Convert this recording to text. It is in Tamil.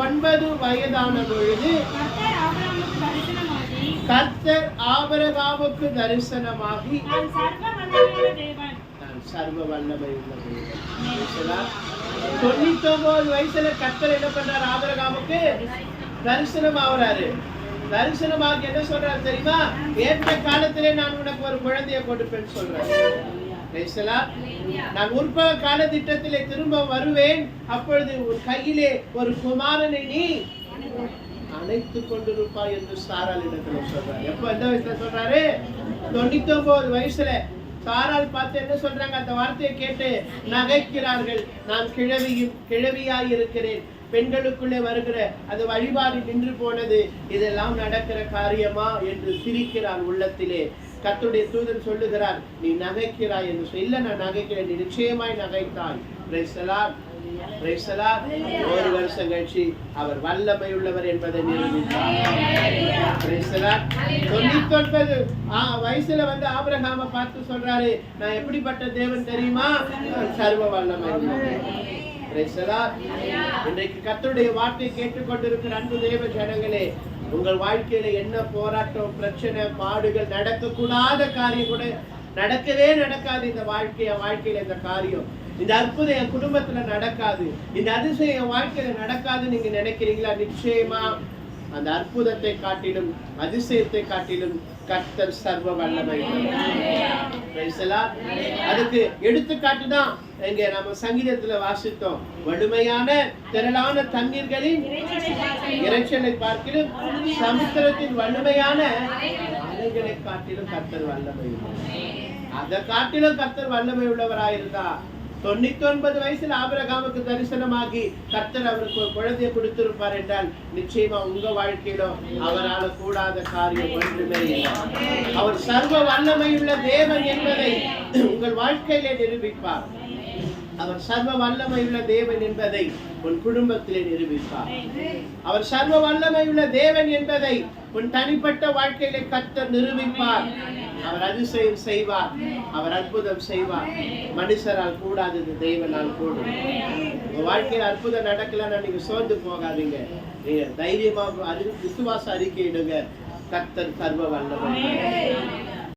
9 வயதான பொழுது கர்த்தர் ஆபிரகாமுக்கு தரிசனமாகி நான் சர்வ வல்லமை உள்ள தேவன். 99 வயசுல கர்த்தர் என்ன பண்றாரு? ஆபிரகாமுக்கு தரிசனம் ஆகுறாரு. தரிசனமாகி என்ன சொல்றாரு தெரியுமா? ஏற்ற காலத்திலே நான் உனக்கு ஒரு குழந்தையை கொடுப்பேன்னு சொல்றாரு. நான் உற்பவ கால திட்டத்திலே திரும்ப வருவேன், அப்பொழுது உன் கையிலே ஒரு குமாரனை நீ அணைத்துக் கொண்டிருப்பாய் என்று சாராள் இடத்துல சொல்றாரு. எப்ப எந்த வயசுல சொல்றாரு? 99 வயசுல. சாராள் பார்த்து என்ன சொல்றாங்க? அந்த வார்த்தையை கேட்டு நகைக்கிறார்கள். நான் கிழவியாய் இருக்கிறேன், பெண்களுக்குள்ளே வருகிற அது வழிபாடு நின்று போனது, இதெல்லாம் நடக்கிற காரியமா என்று சிரிக்கிறார் உள்ளத்திலே. கர்த்தருடைய தூதன் சொல்லுகிறார், நீ நகைக்கிறாய் என்று சொல்ல. நான் நகைக்கிறேன், நீ நிச்சயமாய் நகைத்தாய். Praise the Lord, praise the Lord. ஒரு வருஷம் கழிச்சு அவர் வல்லமை உள்ளவர் என்பதை நிரூபித்தார். Price the Lord. 99 வயசுல ஆபிரகாமை பார்த்து சொல்றாரு, நான் எப்படிப்பட்ட தேவன் தெரியுமா? சர்வ வல்லமை உள்ளவர். Price the Lord. இன்றைக்கு கர்த்தருடைய வார்த்தை கேட்டுக்கொண்டிருக்கிற அன்பு தேவ ஜனங்களே, உங்கள் வாழ்க்கையில என்ன போராட்டம், பிரச்சனை, பாடுகள், நடக்கக்கூடாத காரியம் கூட நடக்கவே நடக்காது. இந்த வாழ்க்கையில இந்த காரியம், இந்த அற்புதம் என் குடும்பத்துல நடக்காது, இந்த அதிசயம் என் வாழ்க்கையில நடக்காதுன்னு நீங்க நினைக்கிறீங்களா? நிச்சயமா அந்த அற்புதத்தை காட்டிலும் அதிசயத்தை காட்டிலும் கர்த்தர் சர்வ வல்லமை. அதுக்கு எடுத்துக்காட்டு தான் எங்க நம்ம சங்கீதத்துல வாசித்தோம். வலிமையான திரளான தண்ணீர்களின் இறைச்சலை பார்க்கிலும் சமுத்திரத்தின் வலிமையான அலைகளை காட்டிலும் கர்த்தர் வல்லமை உள்ளவர். அதை காட்டிலும் கர்த்தர் வல்லமை உள்ளவராயிருந்தா 99 வயசுல ஆபிரகாமுக்கு தரிசனமாகி கர்த்தர் அவருக்கு ஒரு குழந்தையை கொடுத்திருப்பார் என்றால் நிச்சயமா உங்க வாழ்க்கையிலும் அவரால் கூடாத காரியம் ஒன்றுமே இல்லை. அவர் சர்வ வல்லமையுள்ள தேவன் என்பதை உங்கள் வாழ்க்கையிலே நிரூபிப்பார். அவர் சர்வ வல்லமையுள்ள தேவன் என்பதை உன் குடும்பத்திலே நிரூபிப்பார். அவர் சர்வ வல்லமையுள்ள தேவன் என்பதை உன் தனிப்பட்ட வாழ்க்கையிலே கர்த்தர் நிரூபிப்பார். அவர் அதிசயம் செய்வார், அவர் அற்புதம் செய்வார். மனுஷரால் கூடாதது தேவனால் கூடும். உங்க வாழ்க்கையில் அற்புதம் நடக்கலன்னா நீங்க சோர்ந்து போகாதீங்க. நீங்க தைரியமாக விசுவாச அறிக்கையிடுங்க. கர்த்தர் சர்வ வல்லமை.